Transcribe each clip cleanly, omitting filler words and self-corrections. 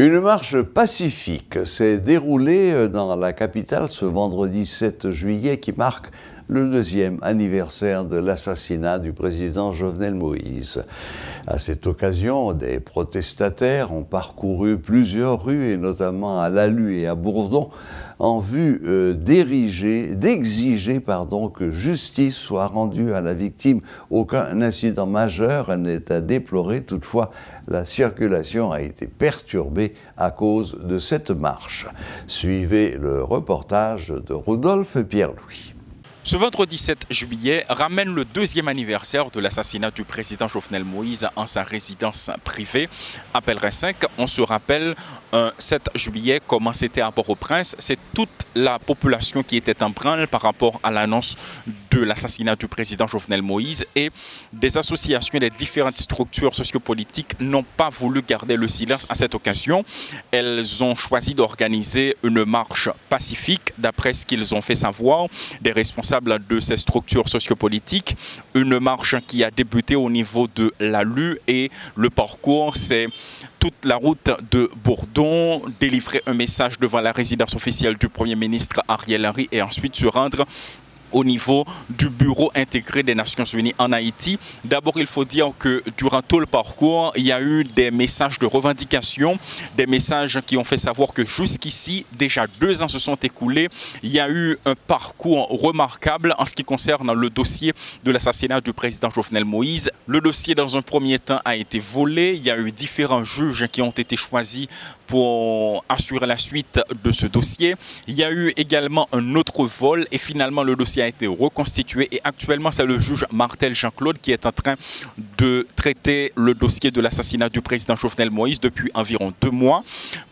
Une marche pacifique s'est déroulée dans la capitale ce vendredi 7 juillet qui marque le deuxième anniversaire de l'assassinat du président Jovenel Moïse. À cette occasion, des protestataires ont parcouru plusieurs rues, et notamment à Lalue et à Bourdon, en vue d'exiger que justice soit rendue à la victime. Aucun incident majeur n'est à déplorer. Toutefois, la circulation a été perturbée à cause de cette marche. Suivez le reportage de Rodolphe Pierre-Louis. Ce vendredi 7 juillet ramène le deuxième anniversaire de l'assassinat du président Jovenel Moïse en sa résidence privée à Pèlerin 5. On se rappelle, 7 juillet, comment c'était à Port-au-Prince, c'est toute la population qui était en branle par rapport à l'annonce de l'assassinat du président Jovenel Moïse, et des associations et des différentes structures sociopolitiques n'ont pas voulu garder le silence à cette occasion. Elles ont choisi d'organiser une marche pacifique, d'après ce qu'ils ont fait savoir, des responsables de ces structures sociopolitiques. Une marche qui a débuté au niveau de Lalue, et le parcours, c'est toute la route de Bourdon, délivrer un message devant la résidence officielle du Premier ministre Ariel Henry et ensuite se rendre au niveau du bureau intégré des Nations Unies en Haïti. D'abord, il faut dire que durant tout le parcours, il y a eu des messages de revendication, des messages qui ont fait savoir que jusqu'ici, déjà 2 ans se sont écoulés. Il y a eu un parcours remarquable en ce qui concerne le dossier de l'assassinat du président Jovenel Moïse. Le dossier, dans un premier temps, a été volé. Il y a eu différents juges qui ont été choisis pour assurer la suite de ce dossier. Il y a eu également un autre vol et finalement le dossier a été reconstitué, et actuellement c'est le juge Martel Jean-Claude qui est en train de traiter le dossier de l'assassinat du président Jovenel Moïse depuis environ 2 mois.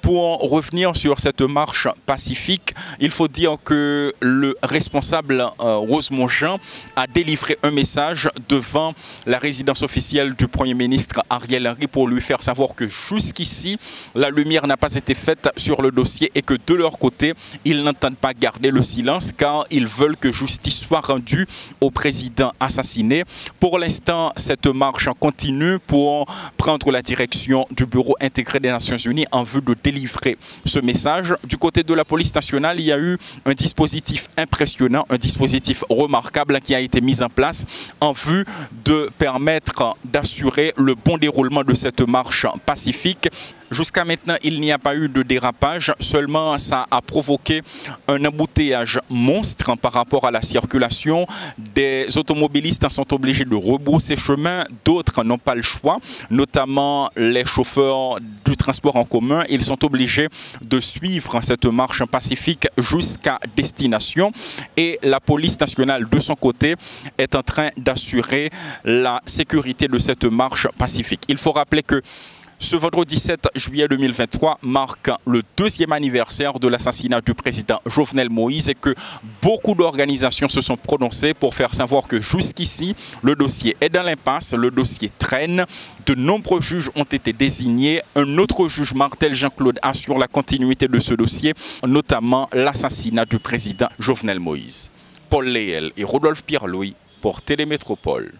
Pour revenir sur cette marche pacifique, il faut dire que le responsable Rosemont Jean a délivré un message devant la résidence officielle du Premier ministre Ariel Henry pour lui faire savoir que jusqu'ici la lumière n'a pas été faite sur le dossier et que de leur côté ils n'entendent pas garder le silence car ils veulent que justice soit rendue au président assassiné. Pour l'instant, cette marche continue pour prendre la direction du bureau intégré des Nations Unies en vue de délivrer ce message. Du côté de la police nationale, il y a eu un dispositif impressionnant, un dispositif remarquable qui a été mis en place en vue de permettre d'assurer le bon déroulement de cette marche pacifique. Jusqu'à maintenant, il n'y a pas eu de dérapage, seulement ça a provoqué un embouteillage monstre par rapport à la circulation. Des automobilistes sont obligés de rebrousser chemin, d'autres n'ont pas le choix, notamment les chauffeurs du transport en commun. Ils sont obligés de suivre cette marche pacifique jusqu'à destination, et la police nationale de son côté est en train d'assurer la sécurité de cette marche pacifique. Il faut rappeler que ce vendredi 7 juillet 2023 marque le deuxième anniversaire de l'assassinat du président Jovenel Moïse et que beaucoup d'organisations se sont prononcées pour faire savoir que jusqu'ici, le dossier est dans l'impasse, le dossier traîne. De nombreux juges ont été désignés. Un autre juge, Martel Jean-Claude, assure la continuité de ce dossier, notamment l'assassinat du président Jovenel Moïse. Paul Léel et Rodolphe Pierre-Louis pour Télémétropole.